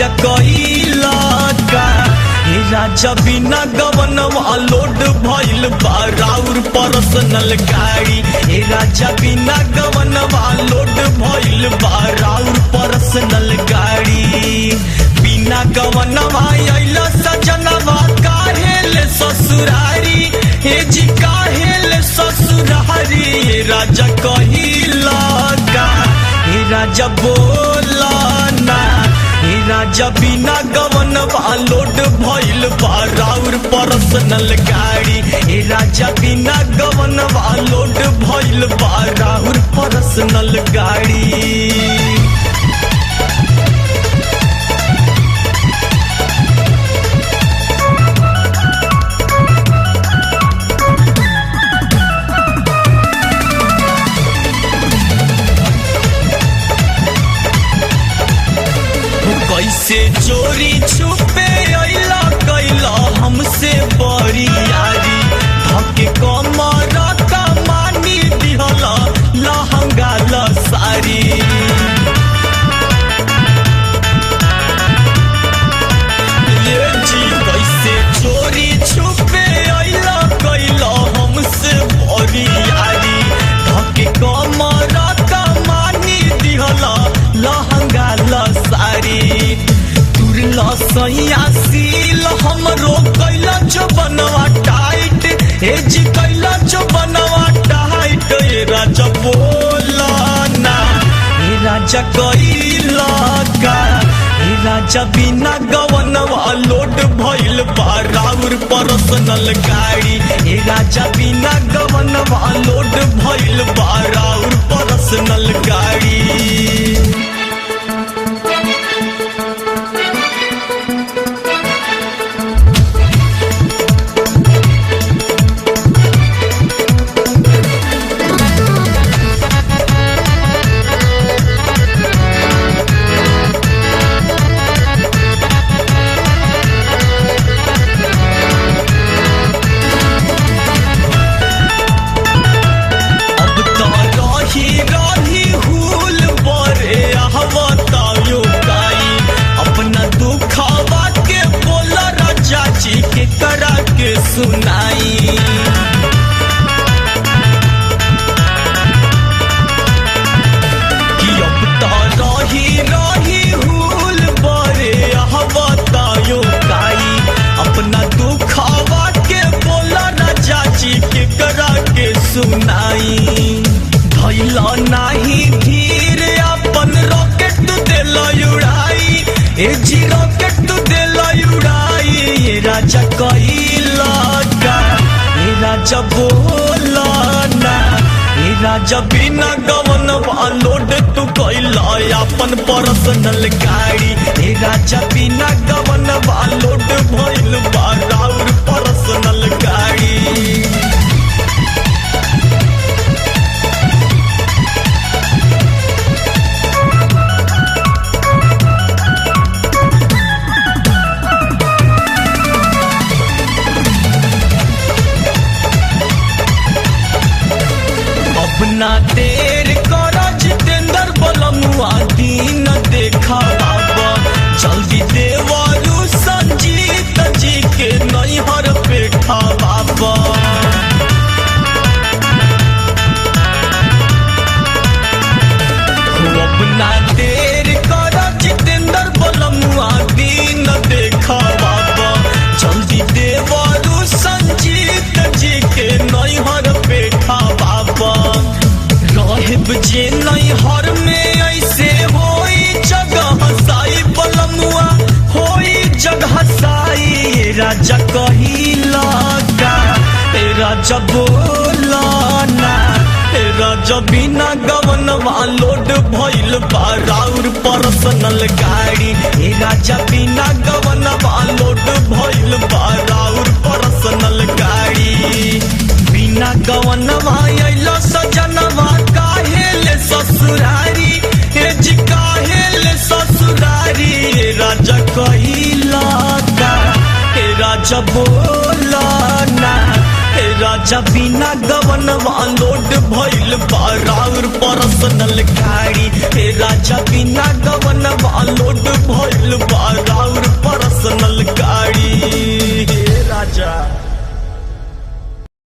राजा कइला का हे राजा बिना गवनवा लोड भइल बा राउर पर्सनल गाड़ी हे राजा बिना गवनवा लोड भइल बा राउर पर्सनल गाड़ी बिना गवनवा अइला सजनवा काहेले ससुरारी हे जी काहेले ससुरारी हे राजा कहिला का हे राजा बोला ना हे राजा बिना गवनवा लोड भइल बा राउर पर्सनल गाड़ी हे राजा बिना गवनवा लोड भइल बा राउर पर्सनल गाड़ी। कैसे चोरी छुपे अइला कैला हमसे बड़ी यारी धके कमर कमानी दिहला लहंगा लसारी ये जी कैसे चोरी छुपे अइला कैला हमसे बड़ी यारी धके कमर कमानी दिहला लहंगा लसारी सैया सील हमरो कैला जो बनवा टाइट हे जी कैला जो बनवा टाइट हे राजा बोला ना हे राजा कैला का हे राजा बिना गवनवा लोड भइल बा राउर पर्सनल गाड़ी हे राजा बिना गवनवा लोड भइल बा राउर पर्सनल गाड़ी। सुनाई कि अब तो रही हुल बरे बतायो काई अपना दुखवा के बोला राजा जी के करा के सुनाई धैला नाही धीर अपन रॉकेट देला उड़ाई ए जी रॉकेट देला उड़ाई ये राजा कइला का हे राजा बोला ना हे राजा बिना गवनवा लोड तू कइला अपन पर्सनल गाड़ी हे राजा बिना गवनवा लोड भइल बा राउर पर्सनल गाड़ी। ना देर करा जितेंद्र बलमुआ दीन देखा बाबा जल्दी देवरू संजीत जी के नैहर पेठा बाबा अपना देर करा जितेंद्र बलमुआ दीन देखा बाबा जल्दी देवरू संजीत जी के नैहर पेठा बाबा रहब जे नैहर में ऐसे होई जगह साई बलमुआ होई जगह साई राजा कहिला का राजा बोला ना राजा बिना गवनवा लोड भइल बा राउर पर्सनल गाड़ी हे राजा बिना गवनवा लोड भइल बा राउर पर्सनल गाड़ी बिना गवनवा अइला सजनवा काहेले ससुरारी हे जी काहेले ससुरारी हे राजा कहिला का हे राजा बोला ना हे राजा बिना गवनवा लोड भइल बा राउर पर्सनल गाड़ी हे राजा बिना गवनवा लोड भइल बा